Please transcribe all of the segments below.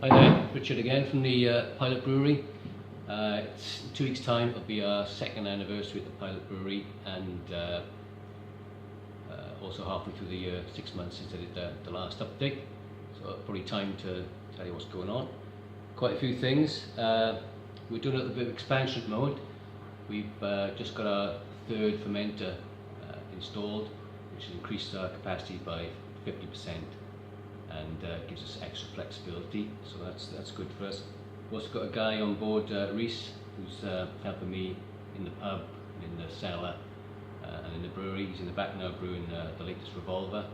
Hi there, Richard again from the Pilot Brewery. It's in 2 weeks' time. It'll be our second anniversary at the Pilot Brewery, and also halfway through the year, 6 months since I did the last update. So probably time to tell you what's going on. Quite a few things. We're doing a little bit of expansion at the moment. We've just got our third fermenter installed, which has increased our capacity by 50%. And gives us extra flexibility, so that's good for us. We've also got a guy on board, Reese, who's helping me in the pub, in the cellar, and in the brewery. He's in the back now brewing the latest revolver,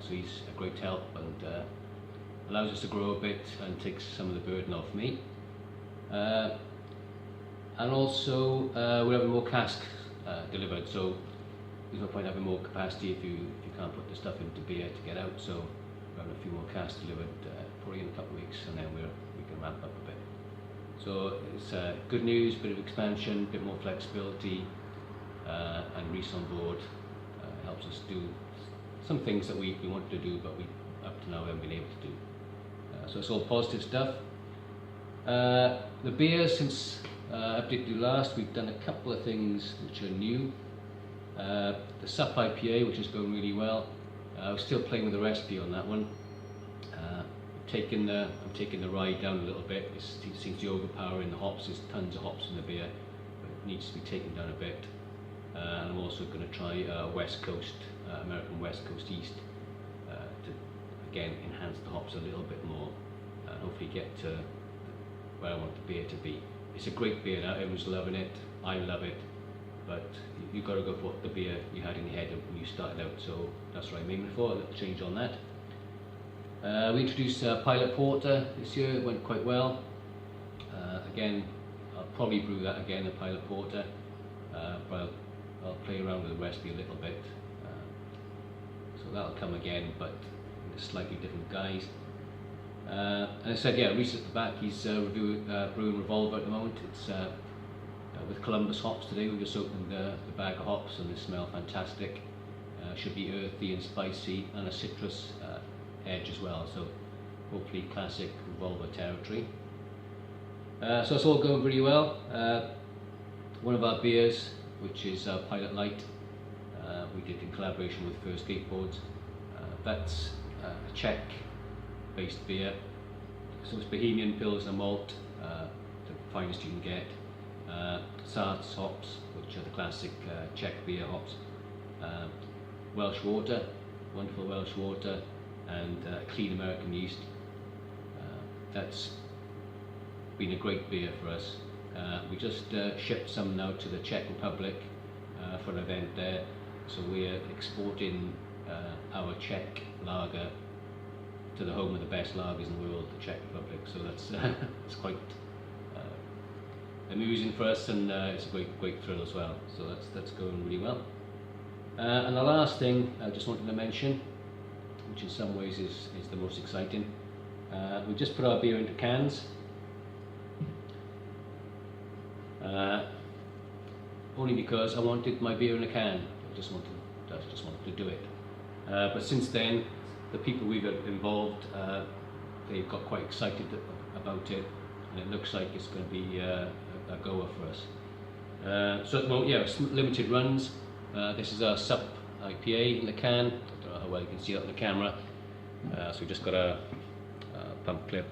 so he's a great help and allows us to grow a bit and takes some of the burden off me. And also we're having more casks delivered, so there's no point having more capacity if you can't put the stuff into beer to get out. So we're having a few more casks delivered probably in a couple of weeks, and then we can ramp up a bit. So it's good news, bit of expansion, bit more flexibility, and Reese on board helps us do some things that we wanted to do, but we up to now haven't been able to do. So it's all positive stuff. The beer, since I updated you last, we've done a couple of things which are new. The SUP IPA, which is going really well. I'm still playing with the recipe on that one. I'm taking the rye down a little bit. It seems to be overpowering the hops. There's tons of hops in the beer, but it needs to be taken down a bit. And I'm also going to try West Coast, American West Coast yeast, to again enhance the hops a little bit more, and hopefully get to where I want the beer to be. It's a great beer now. Everyone's loving it. I love it. But you've got to go for the beer you had in your head when you started out, so that's what I'm aiming for, a little change on that. We introduced Pilot Porter this year. It went quite well. Again, I'll probably brew that again, the Pilot Porter, but I'll play around with the recipe a little bit. So that'll come again, but in a slightly different guise. And I said, yeah, Reese at the back, he's brewing Revolver at the moment. It's with Columbus hops today. We've just opened the bag of hops and they smell fantastic. Should be earthy and spicy and a citrus edge as well, so hopefully classic Revolver territory. So it's all going pretty well. One of our beers, which is Pilot Light, we did in collaboration with First Skateboards. That's a Czech based beer, so it's Bohemian Pilsner malt, the finest you can get. Sarts hops, which are the classic Czech beer hops, Welsh water, wonderful Welsh water, and clean American yeast. That's been a great beer for us. We just shipped some now to the Czech Republic for an event there, so we're exporting our Czech lager to the home of the best lagers in the world, the Czech Republic. So that's it's quite amusing for us, and it's a great thrill as well. So that's going really well. And the last thing I just wanted to mention, which in some ways is the most exciting, we just put our beer into cans. Only because I wanted my beer in a can. I just wanted to do it. But since then, the people we've got involved, they've got quite excited about it, and it looks like it's going to be a goer for us. So at the moment, yeah, it's limited runs. This is our SUP IPA in the can. I don't know how well you can see that on the camera. So we've just got a pump clip.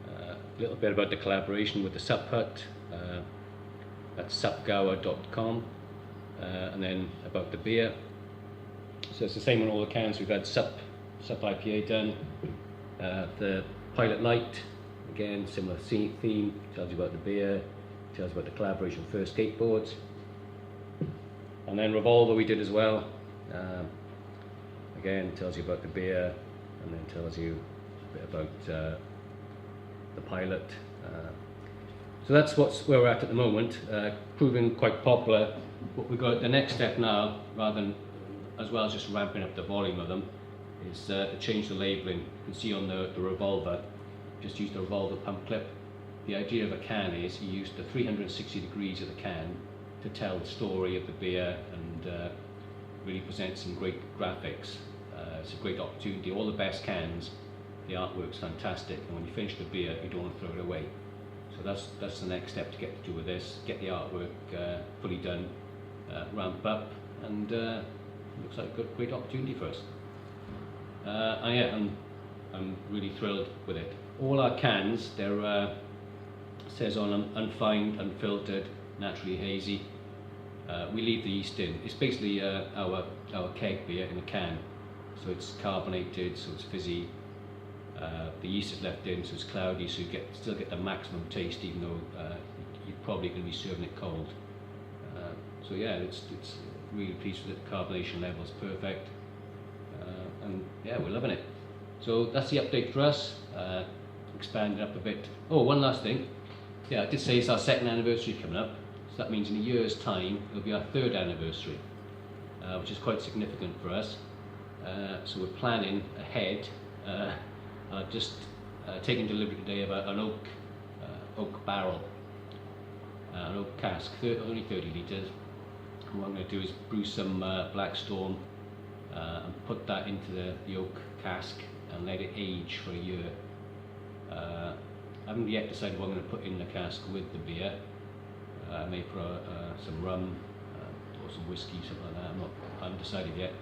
A little bit about the collaboration with the SUP Hut. That's supgower.com. And then about the beer. So it's the same on all the cans. We've had SUP IPA done. The Pilot Light, again, similar theme, tells you about the beer, tells you about the collaboration with First Skateboards. And then Revolver we did as well. Again, tells you about the beer, and then tells you a bit about the Pilot. So that's where we're at the moment, proving quite popular. What we've got, the next step now, rather than as well as just ramping up the volume of them, is to change the labelling. You can see on the Revolver, just use the Revolver pump clip. The idea of a can is you use the 360 degrees of the can to tell the story of the beer and really present some great graphics. It's a great opportunity. All the best cans, the artwork's fantastic, and when you finish the beer, you don't want to throw it away. So that's the next step to get to do with this. Get the artwork fully done, ramp up, and looks like a great opportunity for us. And yeah, I'm really thrilled with it. All our cans, they're says on them unfined, unfiltered, naturally hazy. We leave the yeast in. It's basically our keg beer in a can. So it's carbonated, so it's fizzy. The yeast is left in, so it's cloudy, so you still get the maximum taste, even though you're probably going to be serving it cold. So yeah, it's really pleased with it. The carbonation level is perfect, and yeah, we're loving it. So that's the update for us. Expanded up a bit. Oh, one last thing. Yeah, I did say it's our 2nd anniversary coming up. So that means in a year's time, it'll be our 3rd anniversary, which is quite significant for us. So we're planning ahead. I've just taken delivery today of an oak barrel, an oak cask, only 30 litres. And what I'm going to do is brew some Blackstone and put that into the oak cask and let it age for a year. I haven't yet decided what I'm going to put in the cask with the beer. I may put some rum or some whiskey, something like that. I haven't decided yet.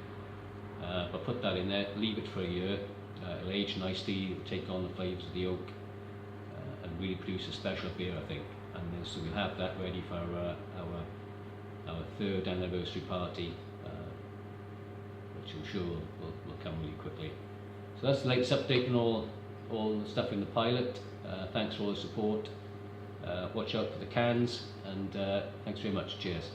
But put that in there, leave it for a year. It'll age nicely, take on the flavours of the oak, and really produce a special beer, I think. And then, so we'll have that ready for our 3rd anniversary party, which I'm sure will come really quickly. So that's the latest update on all the stuff in the pilot. Thanks for all the support. Watch out for the cans, and thanks very much. Cheers.